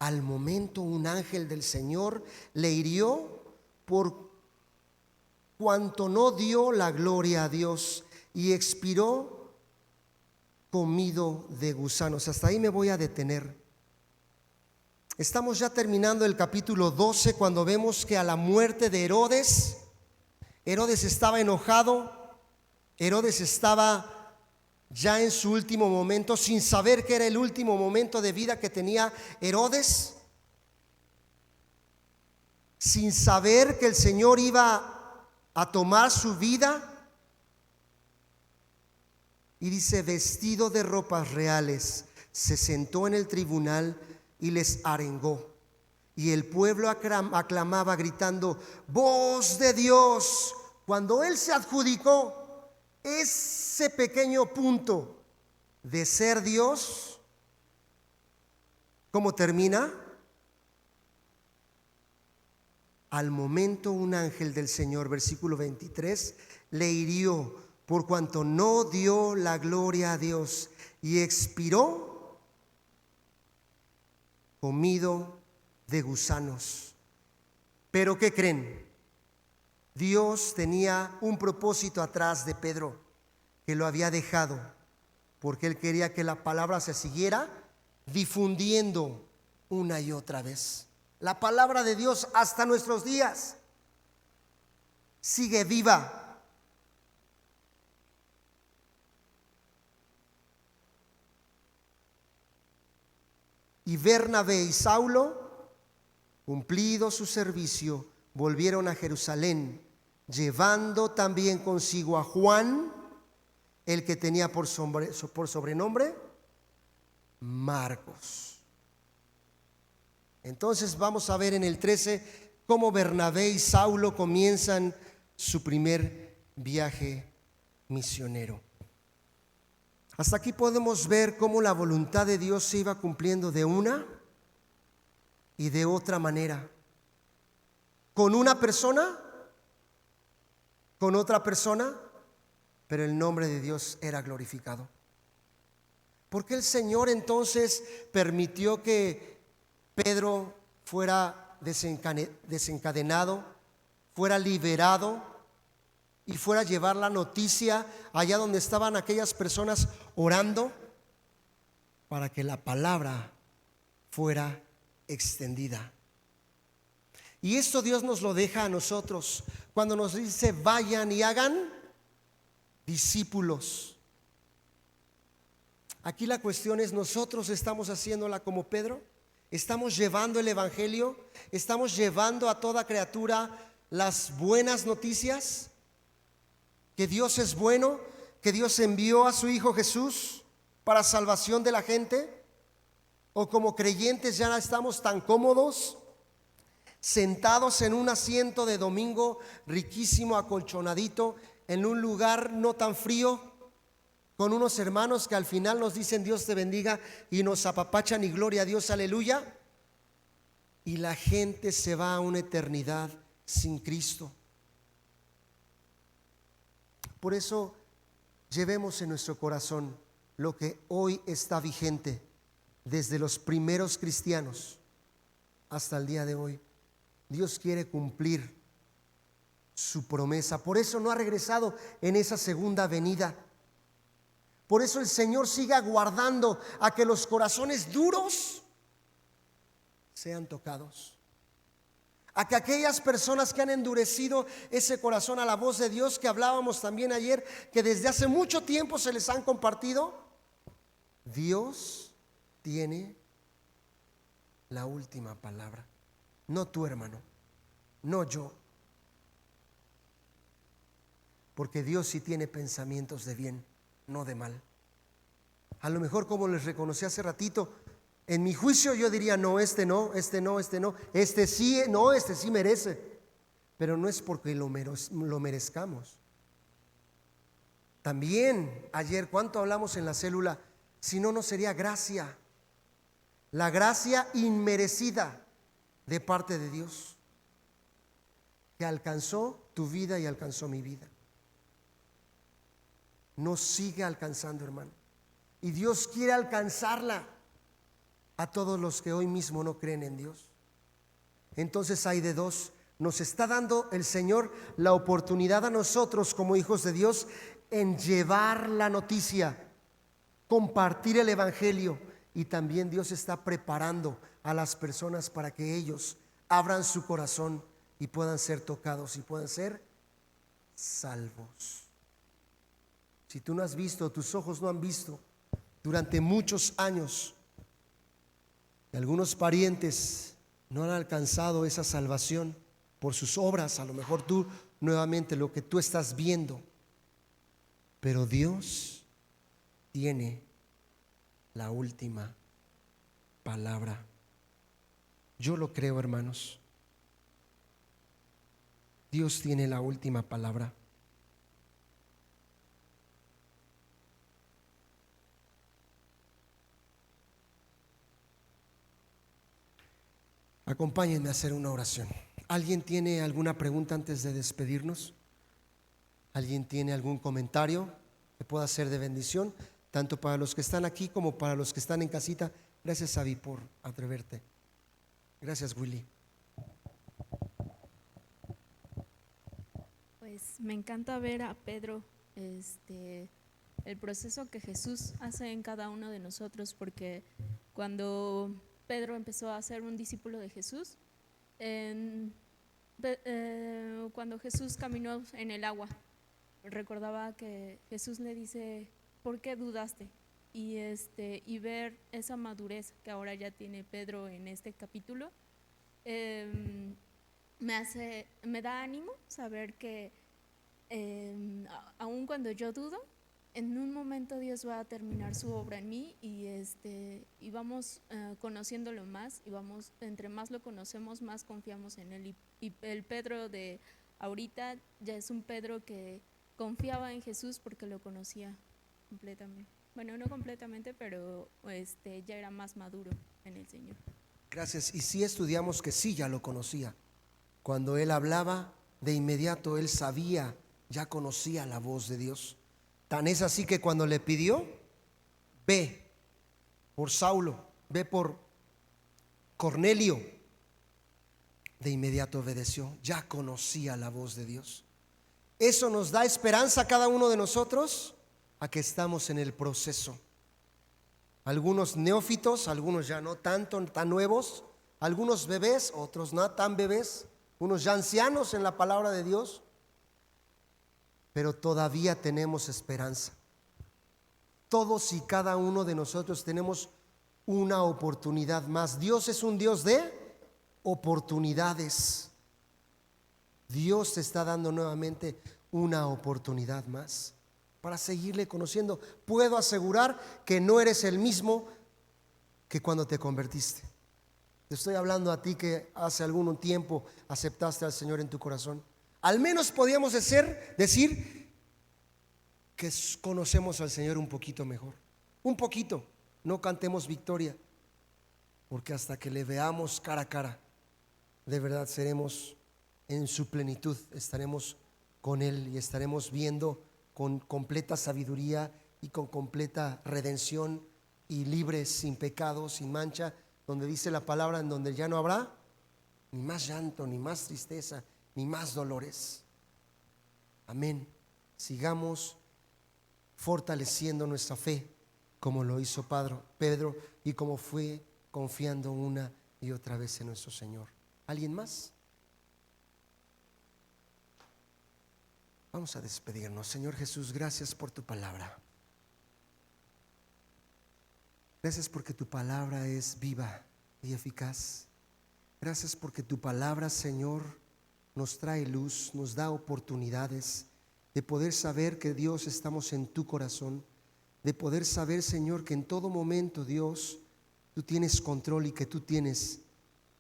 Speaker 1: Al momento un ángel del Señor le hirió por cuanto no dio la gloria a Dios y expiró comido de gusanos. Hasta ahí me voy a detener. Estamos ya terminando el capítulo 12 cuando vemos que a la muerte de Herodes estaba enojado. Herodes estaba ya en su último momento, sin saber que era el último momento de vida que tenía Herodes. sin saber que el Señor iba a tomar su vida. Y dice, vestido de ropas reales, se sentó en el tribunal y les arengó. Y el pueblo aclamaba gritando, voz de Dios. Cuando él se adjudicó ese pequeño punto de ser Dios, ¿cómo termina? Al momento un ángel del Señor, versículo 23, le hirió por cuanto no dio la gloria a Dios y expiró comido de gusanos. Pero ¿qué creen? Dios tenía un propósito atrás de Pedro, que lo había dejado porque él quería que la palabra se siguiera difundiendo una y otra vez. La palabra de Dios hasta nuestros días sigue viva. Y Bernabé y Saulo, cumplido su servicio, volvieron a Jerusalén, llevando también consigo a Juan, el que tenía por sobrenombre Marcos. Entonces vamos a ver en el 13 cómo Bernabé y Saulo comienzan su primer viaje misionero. Hasta aquí podemos ver cómo la voluntad de Dios se iba cumpliendo de una y de otra manera. Con una persona, con otra persona, pero el nombre de Dios era glorificado. ¿Por qué el Señor entonces permitió que Pedro fuera desencadenado, fuera liberado y fuera a llevar la noticia allá donde estaban aquellas personas orando, para que la palabra fuera extendida? Y esto Dios nos lo deja a nosotros cuando nos dice vayan y hagan discípulos. Aquí la cuestión es, ¿nosotros estamos haciéndola como Pedro? ¿Estamos llevando el evangelio? ¿Estamos llevando a toda criatura las buenas noticias? Que Dios es bueno, que Dios envió a su Hijo Jesús para salvación de la gente. O como creyentes ya estamos tan cómodos, sentados en un asiento de domingo riquísimo, acolchonadito, en un lugar no tan frío, con unos hermanos que al final nos dicen Dios te bendiga y nos apapachan y gloria a Dios, aleluya. Y la gente se va a una eternidad sin Cristo. Por eso llevemos en nuestro corazón lo que hoy está vigente desde los primeros cristianos hasta el día de hoy. Dios quiere cumplir su promesa. Por eso no ha regresado en esa segunda venida. Por eso el Señor sigue aguardando a que los corazones duros sean tocados. A que aquellas personas que han endurecido ese corazón a la voz de Dios, que hablábamos también ayer, que desde hace mucho tiempo se les han compartido, Dios tiene la última palabra. No tu hermano, no yo. Porque Dios sí tiene pensamientos de bien, no de mal. A lo mejor, como les reconocí hace ratito, en mi juicio yo diría no, este no, este no, este no, este sí, no, este sí merece. Pero no es porque lo merezcamos. También ayer, ¿cuánto hablamos en la célula? Si no, no sería gracia. La gracia inmerecida de parte de Dios, que alcanzó tu vida y alcanzó mi vida. Nos sigue alcanzando, hermano. Y Dios quiere alcanzarla a todos los que hoy mismo no creen en Dios. Entonces hay de dos. Nos está dando el Señor la oportunidad a nosotros como hijos de Dios en llevar la noticia, compartir el evangelio, y también Dios está preparando a las personas para que ellos abran su corazón y puedan ser tocados y puedan ser salvos. Si tú no has visto, tus ojos no han visto durante muchos años, y algunos parientes no han alcanzado esa salvación, por sus obras, a lo mejor tú nuevamente lo que tú estás viendo, pero Dios tiene la última palabra. Yo lo creo, hermanos. Dios tiene la última palabra. Acompáñenme a hacer una oración. ¿Alguien tiene alguna pregunta antes de despedirnos? ¿Alguien tiene algún comentario que pueda ser de bendición, tanto para los que están aquí como para los que están en casita? Gracias, Avi, por atreverte. Gracias, Willy.
Speaker 6: Pues me encanta ver a Pedro, el proceso que Jesús hace en cada uno de nosotros, porque cuando Pedro empezó a ser un discípulo de Jesús, cuando Jesús caminó en el agua, recordaba que Jesús le dice, ¿por qué dudaste? Y ver esa madurez que ahora ya tiene Pedro en este capítulo, me da ánimo saber que aun cuando yo dudo, en un momento Dios va a terminar su obra en mí y vamos conociéndolo más, y vamos, entre más lo conocemos, más confiamos en él. Y el Pedro de ahorita ya es un Pedro que confiaba en Jesús porque lo conocía completamente. Bueno, no completamente, pero ya era más maduro en el Señor.
Speaker 1: Gracias. Y sí estudiamos que sí ya lo conocía. Cuando él hablaba, de inmediato él sabía, ya conocía la voz de Dios. Tan es así que cuando le pidió, ve por Saulo, ve por Cornelio, de inmediato obedeció, ya conocía la voz de Dios. Eso nos da esperanza a cada uno de nosotros, a que estamos en el proceso. Algunos neófitos, algunos ya no tanto, tan nuevos, algunos bebés, otros no tan bebés, unos ya ancianos en la palabra de Dios, pero todavía tenemos esperanza. Todos y cada uno de nosotros tenemos una oportunidad más. Dios es un Dios de oportunidades. Dios te está dando nuevamente una oportunidad más para seguirle conociendo. Puedo asegurar que no eres el mismo que cuando te convertiste. Te estoy hablando a ti que hace algún tiempo aceptaste al Señor en tu corazón. Al menos podíamos decir que conocemos al Señor un poquito mejor. Un poquito. No cantemos victoria, porque hasta que le veamos cara a cara, de verdad seremos en su plenitud. Estaremos con Él y estaremos viendo con completa sabiduría y con completa redención, y libres, sin pecado, sin mancha, donde dice la palabra, en donde ya no habrá ni más llanto, ni más tristeza, ni más dolores. Amén. Sigamos fortaleciendo nuestra fe como lo hizo Pedro y como fue confiando una y otra vez en nuestro Señor. ¿Alguien más? Vamos a despedirnos. Señor Jesús, gracias por tu palabra. Gracias porque tu palabra es viva y eficaz. Gracias porque tu palabra, Señor, nos trae luz, nos da oportunidades de poder saber que, Dios, estamos en tu corazón, de poder saber, Señor, que en todo momento, Dios, tú tienes control y que tú tienes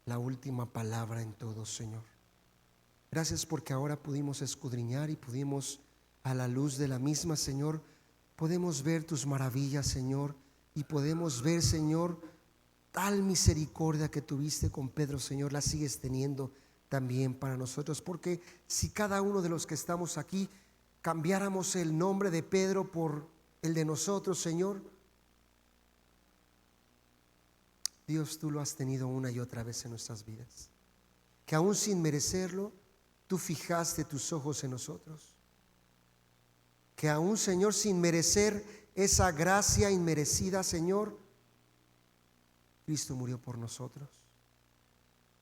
Speaker 1: la última palabra en todo, Señor. Gracias porque ahora pudimos escudriñar y pudimos, a la luz de la misma, Señor, podemos ver tus maravillas, Señor, y podemos ver, Señor, tal misericordia que tuviste con Pedro, Señor, la sigues teniendo también para nosotros. Porque si cada uno de los que estamos aquí cambiáramos el nombre de Pedro por el de nosotros, Señor, Dios, tú lo has tenido una y otra vez en nuestras vidas, que aún sin merecerlo, tú fijaste tus ojos en nosotros, que aún, Señor, sin merecer esa gracia inmerecida, Señor, Cristo murió por nosotros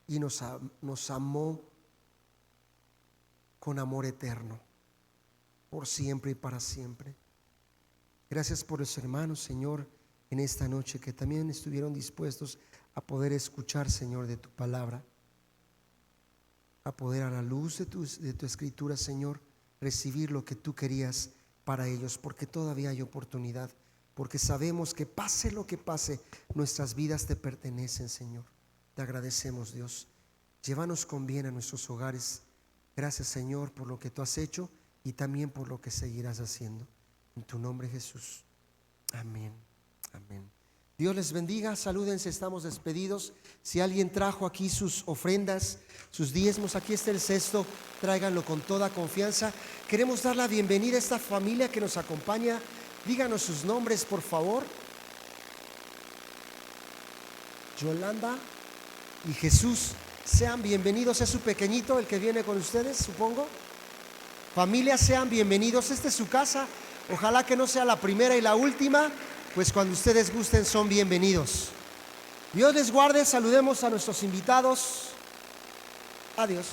Speaker 1: y nos amó con amor eterno, por siempre y para siempre. Gracias por los hermanos, Señor, en esta noche, que también estuvieron dispuestos a poder escuchar, Señor, de tu palabra, a poder a la luz de tu escritura, Señor, recibir lo que tú querías para ellos, porque todavía hay oportunidad, porque sabemos que pase lo que pase, nuestras vidas te pertenecen, Señor. Te agradecemos, Dios. Llévanos con bien a nuestros hogares. Gracias, Señor, por lo que tú has hecho y también por lo que seguirás haciendo. En tu nombre, Jesús. Amén. Amén. Dios les bendiga, salúdense, estamos despedidos. Si alguien trajo aquí sus ofrendas, sus diezmos, aquí está el cesto, tráiganlo con toda confianza. Queremos dar la bienvenida a esta familia que nos acompaña. Díganos sus nombres, por favor. Yolanda y Jesús, sean bienvenidos. Es su pequeñito el que viene con ustedes, supongo. Familia, sean bienvenidos, esta es su casa. Ojalá que no sea la primera y la última, pues cuando ustedes gusten son bienvenidos. Dios les guarde, saludemos a nuestros invitados. Adiós.